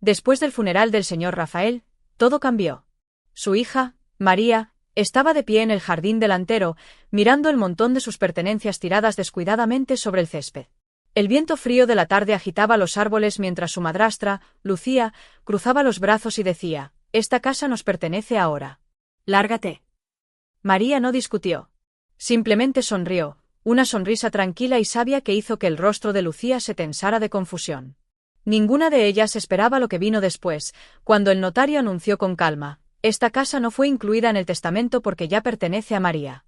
Después del funeral del señor Rafael, todo cambió. Su hija, María, estaba de pie en el jardín delantero, mirando el montón de sus pertenencias tiradas descuidadamente sobre el césped. El viento frío de la tarde agitaba los árboles mientras su madrastra, Lucía, cruzaba los brazos y decía: «Esta casa nos pertenece ahora. Lárgate». María no discutió. Simplemente sonrió, una sonrisa tranquila y sabia que hizo que el rostro de Lucía se tensara de confusión. Ninguna de ellas esperaba lo que vino después, cuando el notario anunció con calma: «Esta casa no fue incluida en el testamento porque ya pertenece a María».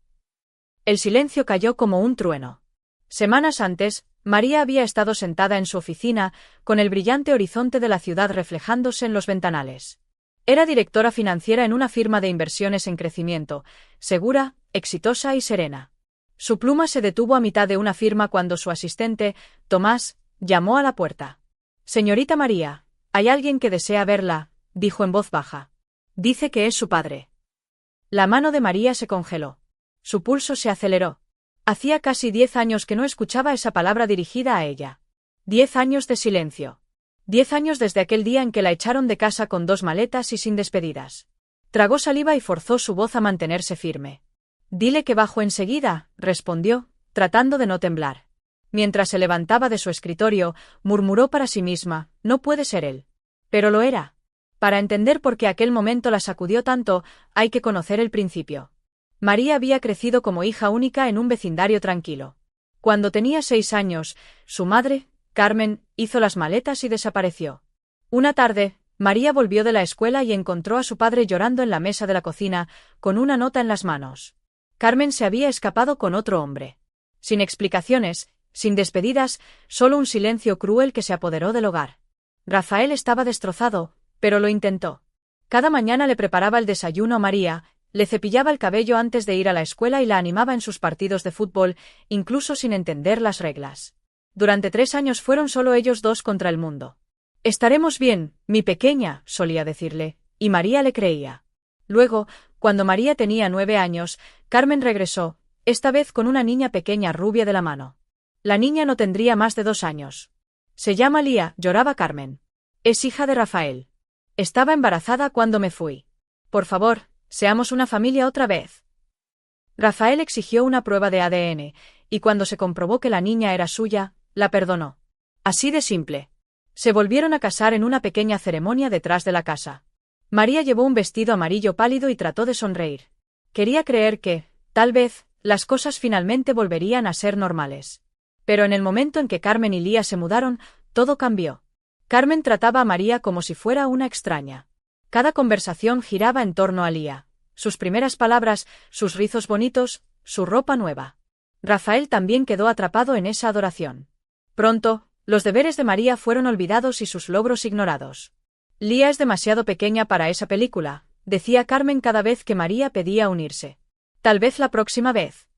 El silencio cayó como un trueno. Semanas antes, María había estado sentada en su oficina, con el brillante horizonte de la ciudad reflejándose en los ventanales. Era directora financiera en una firma de inversiones en crecimiento, segura, exitosa y serena. Su pluma se detuvo a mitad de una firma cuando su asistente, Tomás, llamó a la puerta. «Señorita María, hay alguien que desea verla», dijo en voz baja. «Dice que es su padre». La mano de María se congeló. Su pulso se aceleró. Hacía casi 10 años que no escuchaba esa palabra dirigida a ella. 10 años de silencio. 10 años desde aquel día en que la echaron de casa con 2 maletas y sin despedidas. Tragó saliva y forzó su voz a mantenerse firme. «Dile que bajo enseguida», respondió, tratando de no temblar. Mientras se levantaba de su escritorio, murmuró para sí misma: «No puede ser él». Pero lo era. Para entender por qué aquel momento la sacudió tanto, hay que conocer el principio. María había crecido como hija única en un vecindario tranquilo. Cuando tenía 6 años, su madre, Carmen, hizo las maletas y desapareció. Una tarde, María volvió de la escuela y encontró a su padre llorando en la mesa de la cocina, con una nota en las manos. Carmen se había escapado con otro hombre. Sin explicaciones, sin despedidas, solo un silencio cruel que se apoderó del hogar. Rafael estaba destrozado, pero lo intentó. Cada mañana le preparaba el desayuno a María, le cepillaba el cabello antes de ir a la escuela y la animaba en sus partidos de fútbol, incluso sin entender las reglas. Durante 3 años fueron solo ellos dos contra el mundo. «Estaremos bien, mi pequeña», solía decirle, y María le creía. Luego, cuando María tenía 9 años, Carmen regresó, esta vez con una niña pequeña rubia de la mano. La niña no tendría más de 2 años. «Se llama Lía», lloraba Carmen. «Es hija de Rafael. Estaba embarazada cuando me fui. Por favor, seamos una familia otra vez». Rafael exigió una prueba de ADN, y cuando se comprobó que la niña era suya, la perdonó. Así de simple. Se volvieron a casar en una pequeña ceremonia detrás de la casa. María llevó un vestido amarillo pálido y trató de sonreír. Quería creer que, tal vez, las cosas finalmente volverían a ser normales. Pero en el momento en que Carmen y Lía se mudaron, todo cambió. Carmen trataba a María como si fuera una extraña. Cada conversación giraba en torno a Lía. Sus primeras palabras, sus rizos bonitos, su ropa nueva. Rafael también quedó atrapado en esa adoración. Pronto, los deberes de María fueron olvidados y sus logros ignorados. «Lía es demasiado pequeña para esa película», decía Carmen cada vez que María pedía unirse. «Tal vez la próxima vez».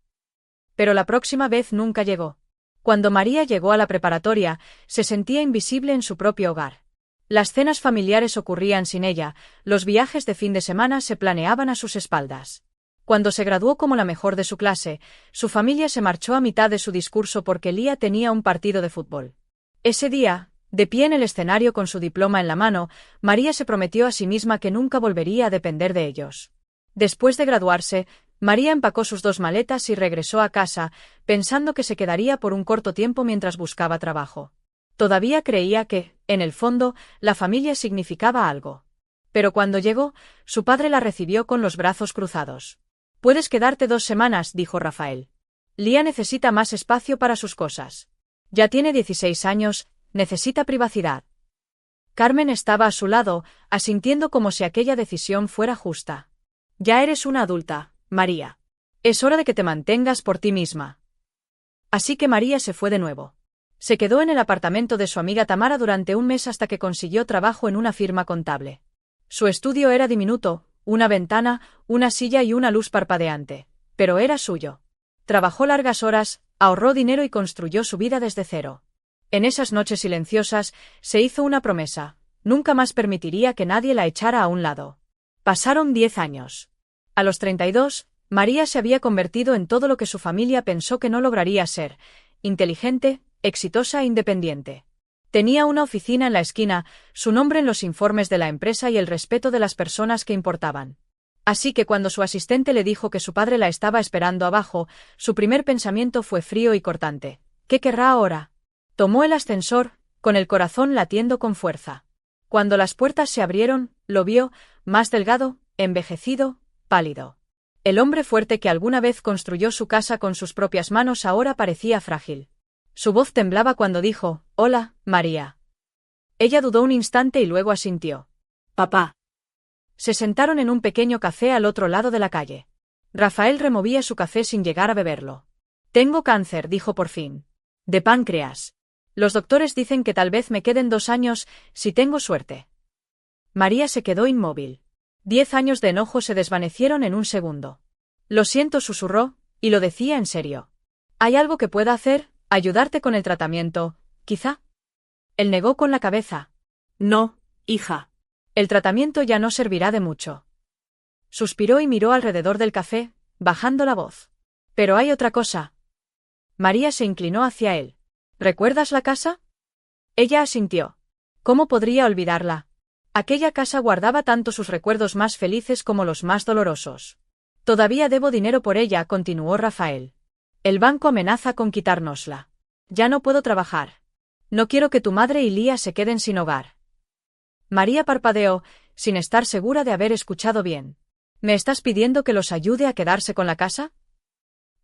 Pero la próxima vez nunca llegó. Cuando María llegó a la preparatoria, se sentía invisible en su propio hogar. Las cenas familiares ocurrían sin ella, los viajes de fin de semana se planeaban a sus espaldas. Cuando se graduó como la mejor de su clase, su familia se marchó a mitad de su discurso porque Lía tenía un partido de fútbol. Ese día, de pie en el escenario con su diploma en la mano, María se prometió a sí misma que nunca volvería a depender de ellos. Después de graduarse, María empacó sus 2 maletas y regresó a casa, pensando que se quedaría por un corto tiempo mientras buscaba trabajo. Todavía creía que, en el fondo, la familia significaba algo. Pero cuando llegó, su padre la recibió con los brazos cruzados. «Puedes quedarte 2 semanas», dijo Rafael. «Lía necesita más espacio para sus cosas. Ya tiene 16 años, necesita privacidad». Carmen estaba a su lado, asintiendo como si aquella decisión fuera justa. «Ya eres una adulta, María. Es hora de que te mantengas por ti misma». Así que María se fue de nuevo. Se quedó en el apartamento de su amiga Tamara durante un mes hasta que consiguió trabajo en una firma contable. Su estudio era diminuto, una ventana, una silla y una luz parpadeante, pero era suyo. Trabajó largas horas, ahorró dinero y construyó su vida desde cero. En esas noches silenciosas, se hizo una promesa: nunca más permitiría que nadie la echara a un lado. Pasaron 10 años. A los 32, María se había convertido en todo lo que su familia pensó que no lograría ser: inteligente, exitosa e independiente. Tenía una oficina en la esquina, su nombre en los informes de la empresa y el respeto de las personas que importaban. Así que cuando su asistente le dijo que su padre la estaba esperando abajo, su primer pensamiento fue frío y cortante. ¿Qué querrá ahora? Tomó el ascensor, con el corazón latiendo con fuerza. Cuando las puertas se abrieron, lo vio, más delgado, envejecido, pálido. El hombre fuerte que alguna vez construyó su casa con sus propias manos ahora parecía frágil. Su voz temblaba cuando dijo, «Hola, María». Ella dudó un instante y luego asintió. «Papá». Se sentaron en un pequeño café al otro lado de la calle. Rafael removía su café sin llegar a beberlo. «Tengo cáncer», dijo por fin. «De páncreas. Los doctores dicen que tal vez me queden 2 años, si tengo suerte». María se quedó inmóvil. 10 años de enojo se desvanecieron en un segundo. «Lo siento», susurró, y lo decía en serio. «¿Hay algo que pueda hacer? Ayudarte con el tratamiento, quizá». Él negó con la cabeza. «No, hija. El tratamiento ya no servirá de mucho». Suspiró y miró alrededor del café, bajando la voz. «Pero hay otra cosa». María se inclinó hacia él. «¿Recuerdas la casa?» Ella asintió. ¿Cómo podría olvidarla? Aquella casa guardaba tanto sus recuerdos más felices como los más dolorosos. «Todavía debo dinero por ella», continuó Rafael. «El banco amenaza con quitárnosla. Ya no puedo trabajar. No quiero que tu madre y Lía se queden sin hogar». María parpadeó, sin estar segura de haber escuchado bien. «¿Me estás pidiendo que los ayude a quedarse con la casa?»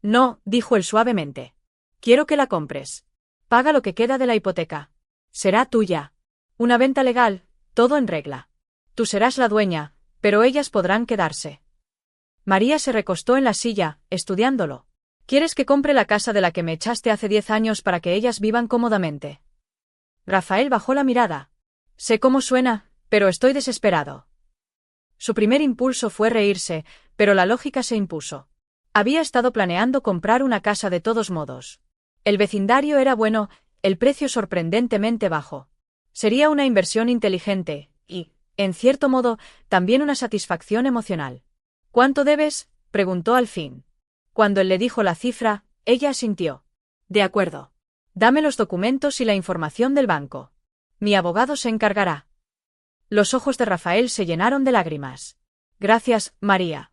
«No», dijo él suavemente. «Quiero que la compres. Paga lo que queda de la hipoteca. Será tuya. Una venta legal, todo en regla. Tú serás la dueña, pero ellas podrán quedarse». María se recostó en la silla, estudiándolo. «¿Quieres que compre la casa de la que me echaste hace 10 años para que ellas vivan cómodamente?» Rafael bajó la mirada. «Sé cómo suena, pero estoy desesperado». Su primer impulso fue reírse, pero la lógica se impuso. Había estado planeando comprar una casa de todos modos. El vecindario era bueno, el precio sorprendentemente bajo. Sería una inversión inteligente, y, en cierto modo, también una satisfacción emocional. «¿Cuánto debes?», preguntó al fin. Cuando él le dijo la cifra, ella asintió. «De acuerdo. Dame los documentos y la información del banco. Mi abogado se encargará». Los ojos de Rafael se llenaron de lágrimas. «Gracias, María».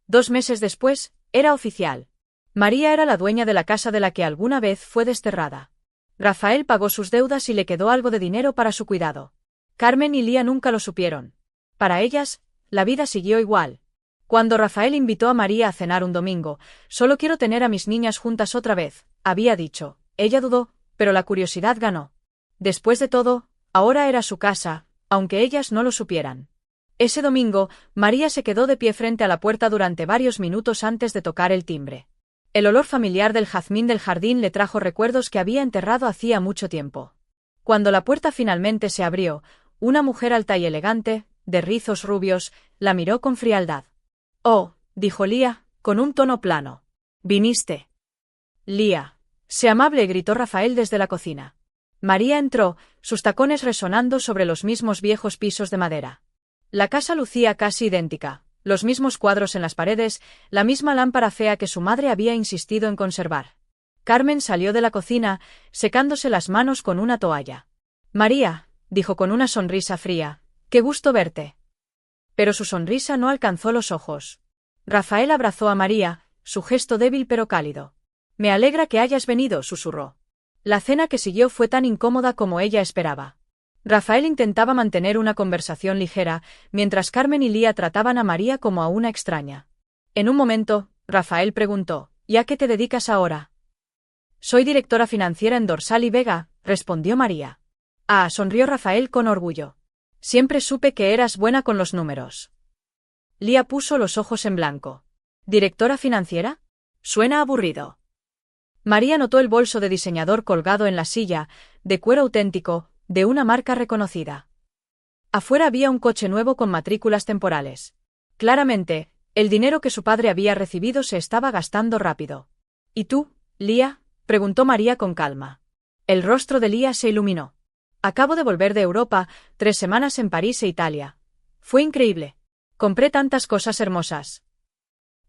2 meses después, era oficial. María era la dueña de la casa de la que alguna vez fue desterrada. Rafael pagó sus deudas y le quedó algo de dinero para su cuidado. Carmen y Lía nunca lo supieron. Para ellas, la vida siguió igual. Cuando Rafael invitó a María a cenar un domingo, «Solo quiero tener a mis niñas juntas otra vez», había dicho. Ella dudó, pero la curiosidad ganó. Después de todo, ahora era su casa, aunque ellas no lo supieran. Ese domingo, María se quedó de pie frente a la puerta durante varios minutos antes de tocar el timbre. El olor familiar del jazmín del jardín le trajo recuerdos que había enterrado hacía mucho tiempo. Cuando la puerta finalmente se abrió, una mujer alta y elegante, de rizos rubios, la miró con frialdad. «Oh», dijo Lía, con un tono plano. «¿Viniste?» «Lía». «Sé amable», gritó Rafael desde la cocina. María entró, sus tacones resonando sobre los mismos viejos pisos de madera. La casa lucía casi idéntica, los mismos cuadros en las paredes, la misma lámpara fea que su madre había insistido en conservar. Carmen salió de la cocina, secándose las manos con una toalla. «María», dijo con una sonrisa fría, «qué gusto verte». Pero su sonrisa no alcanzó los ojos. Rafael abrazó a María, su gesto débil pero cálido. «Me alegra que hayas venido», susurró. La cena que siguió fue tan incómoda como ella esperaba. Rafael intentaba mantener una conversación ligera, mientras Carmen y Lía trataban a María como a una extraña. En un momento, Rafael preguntó, «¿Y a qué te dedicas ahora?» «Soy directora financiera en Dorsal y Vega», respondió María. «Ah», sonrió Rafael con orgullo. «Siempre supe que eras buena con los números». Lía puso los ojos en blanco. «¿Directora financiera? Suena aburrido». María notó el bolso de diseñador colgado en la silla, de cuero auténtico, de una marca reconocida. Afuera había un coche nuevo con matrículas temporales. Claramente, el dinero que su padre había recibido se estaba gastando rápido. «¿Y tú, Lía?», preguntó María con calma. El rostro de Lía se iluminó. «Acabo de volver de Europa, 3 semanas en París e Italia. Fue increíble. Compré tantas cosas hermosas».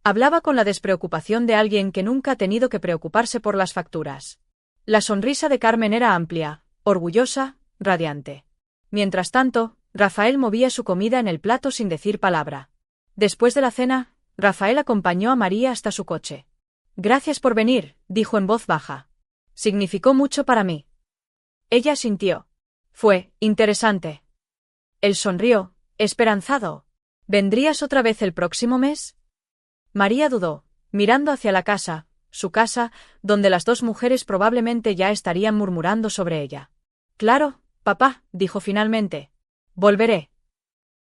Hablaba con la despreocupación de alguien que nunca ha tenido que preocuparse por las facturas. La sonrisa de Carmen era amplia, orgullosa, radiante. Mientras tanto, Rafael movía su comida en el plato sin decir palabra. Después de la cena, Rafael acompañó a María hasta su coche. «Gracias por venir», dijo en voz baja. «Significó mucho para mí». Ella asintió. «Fue interesante». Él sonrió, esperanzado. «¿Vendrías otra vez el próximo mes?» María dudó, mirando hacia la casa, su casa, donde las dos mujeres probablemente ya estarían murmurando sobre ella. «Claro, papá», dijo finalmente. «Volveré».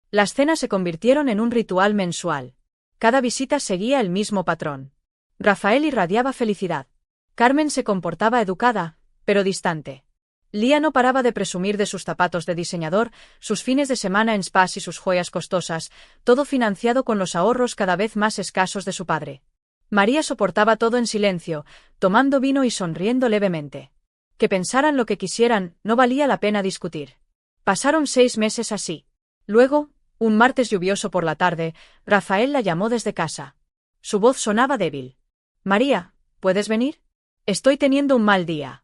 Las cenas se convirtieron en un ritual mensual. Cada visita seguía el mismo patrón. Rafael irradiaba felicidad. Carmen se comportaba educada, pero distante. Lía no paraba de presumir de sus zapatos de diseñador, sus fines de semana en spas y sus joyas costosas, todo financiado con los ahorros cada vez más escasos de su padre. María soportaba todo en silencio, tomando vino y sonriendo levemente. Que pensaran lo que quisieran, no valía la pena discutir. Pasaron 6 meses así. Luego, un martes lluvioso por la tarde, Rafael la llamó desde casa. Su voz sonaba débil. «María, ¿puedes venir? Estoy teniendo un mal día».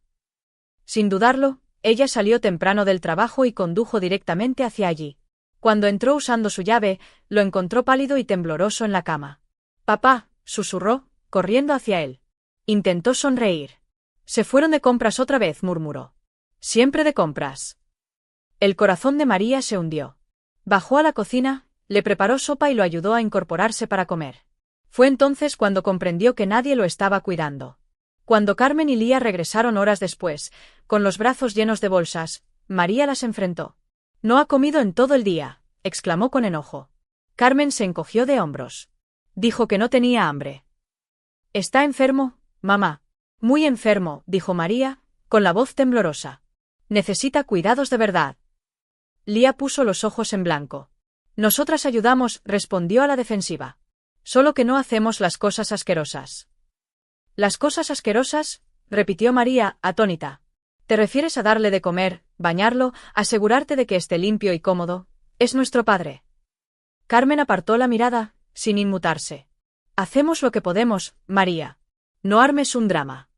Sin dudarlo, ella salió temprano del trabajo y condujo directamente hacia allí. Cuando entró usando su llave, lo encontró pálido y tembloroso en la cama. «Papá», susurró, corriendo hacia él. Intentó sonreír. «Se fueron de compras otra vez», murmuró. «Siempre de compras». El corazón de María se hundió. Bajó a la cocina, le preparó sopa y lo ayudó a incorporarse para comer. Fue entonces cuando comprendió que nadie lo estaba cuidando. Cuando Carmen y Lía regresaron horas después, con los brazos llenos de bolsas, María las enfrentó. «No ha comido en todo el día», exclamó con enojo. Carmen se encogió de hombros. Dijo que no tenía hambre. «¿Está enfermo, mamá?» «Muy enfermo», dijo María, con la voz temblorosa. «Necesita cuidados de verdad». Lía puso los ojos en blanco. «Nosotras ayudamos», respondió a la defensiva. «Solo que no hacemos las cosas asquerosas». «¿Las cosas asquerosas?», repitió María, atónita. «¿Te refieres a darle de comer, bañarlo, asegurarte de que esté limpio y cómodo? Es nuestro padre». Carmen apartó la mirada, sin inmutarse. «Hacemos lo que podemos, María. No armes un drama».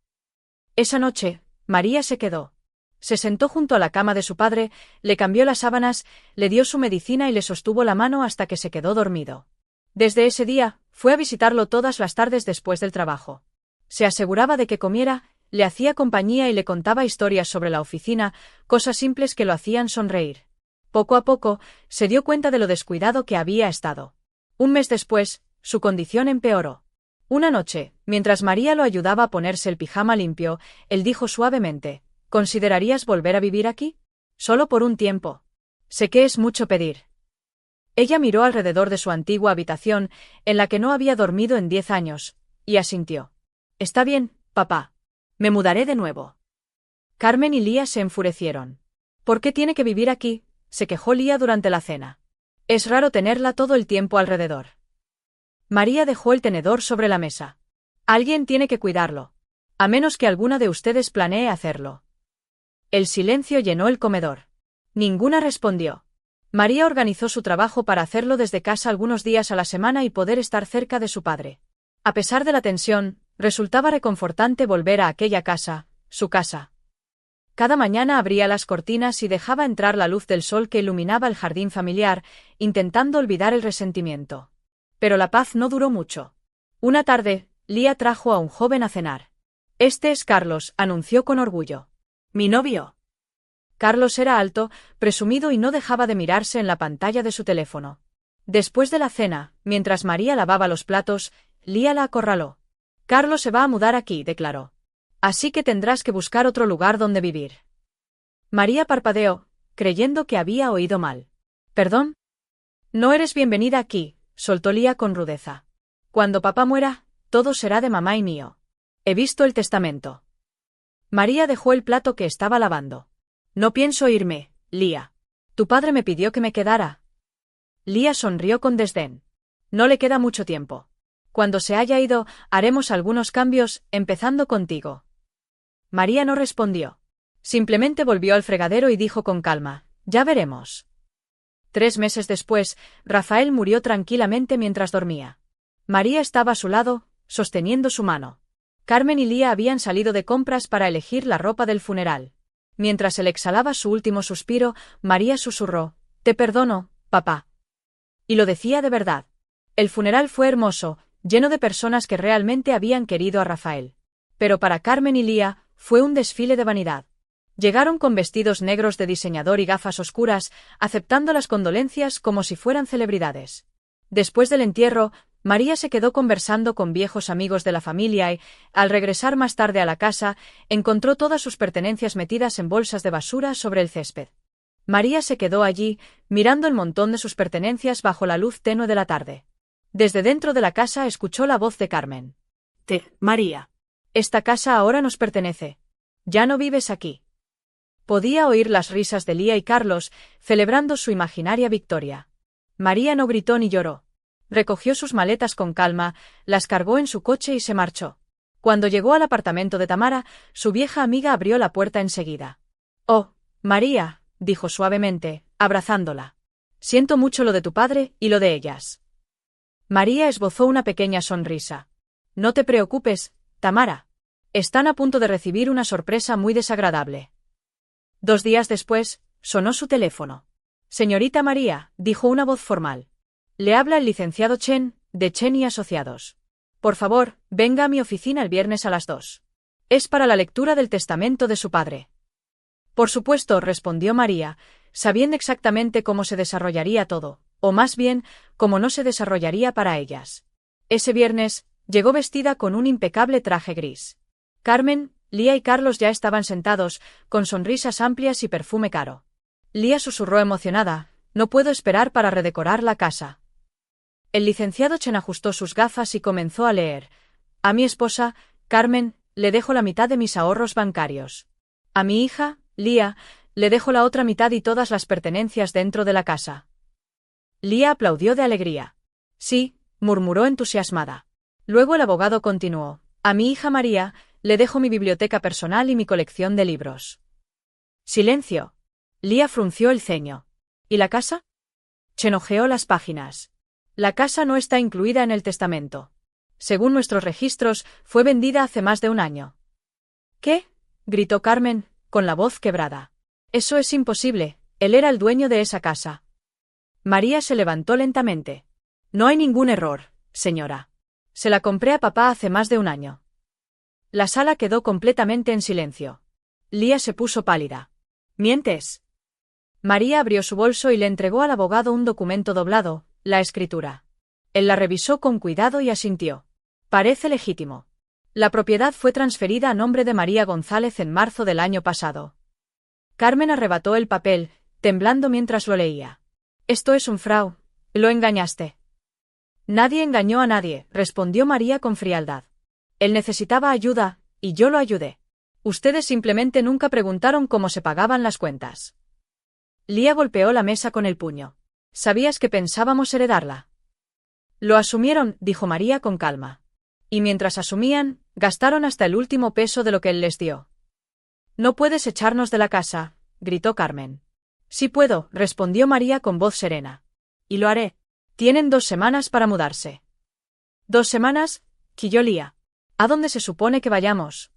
Esa noche, María se quedó. Se sentó junto a la cama de su padre, le cambió las sábanas, le dio su medicina y le sostuvo la mano hasta que se quedó dormido. Desde ese día, fue a visitarlo todas las tardes después del trabajo. Se aseguraba de que comiera, le hacía compañía y le contaba historias sobre la oficina, cosas simples que lo hacían sonreír. Poco a poco, se dio cuenta de lo descuidado que había estado. Un mes después, su condición empeoró. Una noche, mientras María lo ayudaba a ponerse el pijama limpio, él dijo suavemente: «¿Considerarías volver a vivir aquí? Solo por un tiempo. Sé que es mucho pedir». Ella miró alrededor de su antigua habitación, en la que no había dormido en 10 años, y asintió. «Está bien, papá. Me mudaré de nuevo». Carmen y Lía se enfurecieron. «¿Por qué tiene que vivir aquí?», se quejó Lía durante la cena. «Es raro tenerla todo el tiempo alrededor». María dejó el tenedor sobre la mesa. «Alguien tiene que cuidarlo. A menos que alguna de ustedes planee hacerlo». El silencio llenó el comedor. Ninguna respondió. María organizó su trabajo para hacerlo desde casa algunos días a la semana y poder estar cerca de su padre. A pesar de la tensión, resultaba reconfortante volver a aquella casa, su casa. Cada mañana abría las cortinas y dejaba entrar la luz del sol que iluminaba el jardín familiar, intentando olvidar el resentimiento. Pero la paz no duró mucho. Una tarde, Lía trajo a un joven a cenar. «Este es Carlos», anunció con orgullo. «Mi novio». Carlos era alto, presumido y no dejaba de mirarse en la pantalla de su teléfono. Después de la cena, mientras María lavaba los platos, Lía la acorraló. «Carlos se va a mudar aquí», declaró. «Así que tendrás que buscar otro lugar donde vivir». María parpadeó, creyendo que había oído mal. «¿Perdón?» «No eres bienvenida aquí», soltó Lía con rudeza. «Cuando papá muera, todo será de mamá y mío. He visto el testamento». María dejó el plato que estaba lavando. «No pienso irme, Lía. Tu padre me pidió que me quedara». Lía sonrió con desdén. «No le queda mucho tiempo. Cuando se haya ido, haremos algunos cambios, empezando contigo». María no respondió. Simplemente volvió al fregadero y dijo con calma: «Ya veremos». 3 meses después, Rafael murió tranquilamente mientras dormía. María estaba a su lado, sosteniendo su mano. Carmen y Lía habían salido de compras para elegir la ropa del funeral. Mientras él exhalaba su último suspiro, María susurró: «Te perdono, papá». Y lo decía de verdad. El funeral fue hermoso, lleno de personas que realmente habían querido a Rafael. Pero para Carmen y Lía, fue un desfile de vanidad. Llegaron con vestidos negros de diseñador y gafas oscuras, aceptando las condolencias como si fueran celebridades. Después del entierro, María se quedó conversando con viejos amigos de la familia y, al regresar más tarde a la casa, encontró todas sus pertenencias metidas en bolsas de basura sobre el césped. María se quedó allí, mirando el montón de sus pertenencias bajo la luz tenue de la tarde. Desde dentro de la casa escuchó la voz de Carmen. «María. Esta casa ahora nos pertenece. Ya no vives aquí». Podía oír las risas de Lía y Carlos, celebrando su imaginaria victoria. María no gritó ni lloró. Recogió sus maletas con calma, las cargó en su coche y se marchó. Cuando llegó al apartamento de Tamara, su vieja amiga abrió la puerta enseguida. «Oh, María», dijo suavemente, abrazándola. «Siento mucho lo de tu padre y lo de ellas». María esbozó una pequeña sonrisa. «No te preocupes, Tamara. Están a punto de recibir una sorpresa muy desagradable». 2 días después, sonó su teléfono. «Señorita María», dijo una voz formal. «Le habla el licenciado Chen, de Chen y Asociados. Por favor, venga a mi oficina el viernes a las 2. Es para la lectura del testamento de su padre». «Por supuesto», respondió María, sabiendo exactamente cómo se desarrollaría todo, o más bien, cómo no se desarrollaría para ellas. Ese viernes, llegó vestida con un impecable traje gris. Carmen, Lía y Carlos ya estaban sentados, con sonrisas amplias y perfume caro. Lía susurró emocionada: «No puedo esperar para redecorar la casa». El licenciado Chen ajustó sus gafas y comenzó a leer: «A mi esposa, Carmen, le dejo la mitad de mis ahorros bancarios. A mi hija, Lía, le dejo la otra mitad y todas las pertenencias dentro de la casa». Lía aplaudió de alegría. «Sí», murmuró entusiasmada. Luego el abogado continuó: «A mi hija María, le dejo mi biblioteca personal y mi colección de libros». Silencio. Lía frunció el ceño. «¿Y la casa?». Chen hojeó las páginas. «La casa no está incluida en el testamento. Según nuestros registros, fue vendida hace más de un año». «¿Qué?», gritó Carmen, con la voz quebrada. «Eso es imposible, él era el dueño de esa casa». María se levantó lentamente. «No hay ningún error, señora. Se la compré a papá hace más de un año». La sala quedó completamente en silencio. Lía se puso pálida. «¿Mientes?». María abrió su bolso y le entregó al abogado un documento doblado, la escritura. Él la revisó con cuidado y asintió. «Parece legítimo. La propiedad fue transferida a nombre de María González en marzo del año pasado». Carmen arrebató el papel, temblando mientras lo leía. «Esto es un fraude. Lo engañaste». «Nadie engañó a nadie», respondió María con frialdad. «Él necesitaba ayuda, y yo lo ayudé. Ustedes simplemente nunca preguntaron cómo se pagaban las cuentas». Lía golpeó la mesa con el puño. «¿Sabías que pensábamos heredarla?». «Lo asumieron», dijo María con calma. «Y mientras asumían, gastaron hasta el último peso de lo que él les dio». «No puedes echarnos de la casa», gritó Carmen. «Sí puedo», respondió María con voz serena. «Y lo haré. Tienen 2 semanas para mudarse». «¿2 semanas?», quilló Lía. «¿A dónde se supone que vayamos?».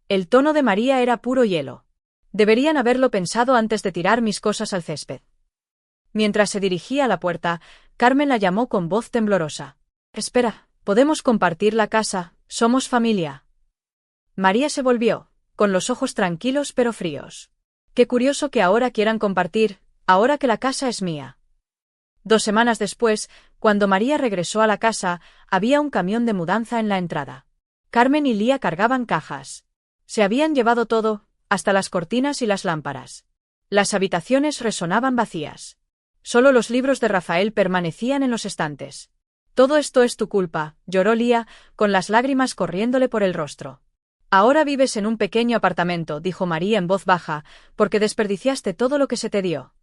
El tono de María era puro hielo. «Deberían haberlo pensado antes de tirar mis cosas al césped». Mientras se dirigía a la puerta, Carmen la llamó con voz temblorosa. «Espera, podemos compartir la casa, somos familia». María se volvió, con los ojos tranquilos pero fríos. «Qué curioso que ahora quieran compartir, ahora que la casa es mía». 2 semanas después, cuando María regresó a la casa, había un camión de mudanza en la entrada. Carmen y Lía cargaban cajas. Se habían llevado todo, hasta las cortinas y las lámparas. Las habitaciones resonaban vacías. Solo los libros de Rafael permanecían en los estantes. «Todo esto es tu culpa», lloró Lía, con las lágrimas corriéndole por el rostro. «Ahora vives en un pequeño apartamento», dijo María en voz baja, «porque desperdiciaste todo lo que se te dio».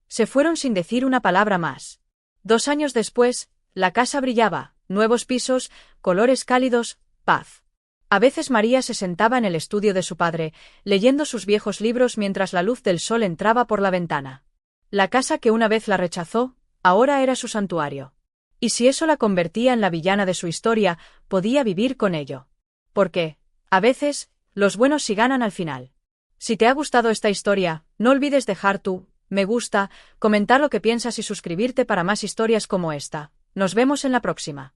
Se fueron sin decir una palabra más. 2 años después, la casa brillaba, nuevos pisos, colores cálidos, paz. A veces María se sentaba en el estudio de su padre, leyendo sus viejos libros mientras la luz del sol entraba por la ventana. La casa que una vez la rechazó, ahora era su santuario. Y si eso la convertía en la villana de su historia, podía vivir con ello. Porque, a veces, los buenos sí ganan al final. Si te ha gustado esta historia, no olvides dejar tu me gusta, comentar lo que piensas y suscribirte para más historias como esta. Nos vemos en la próxima.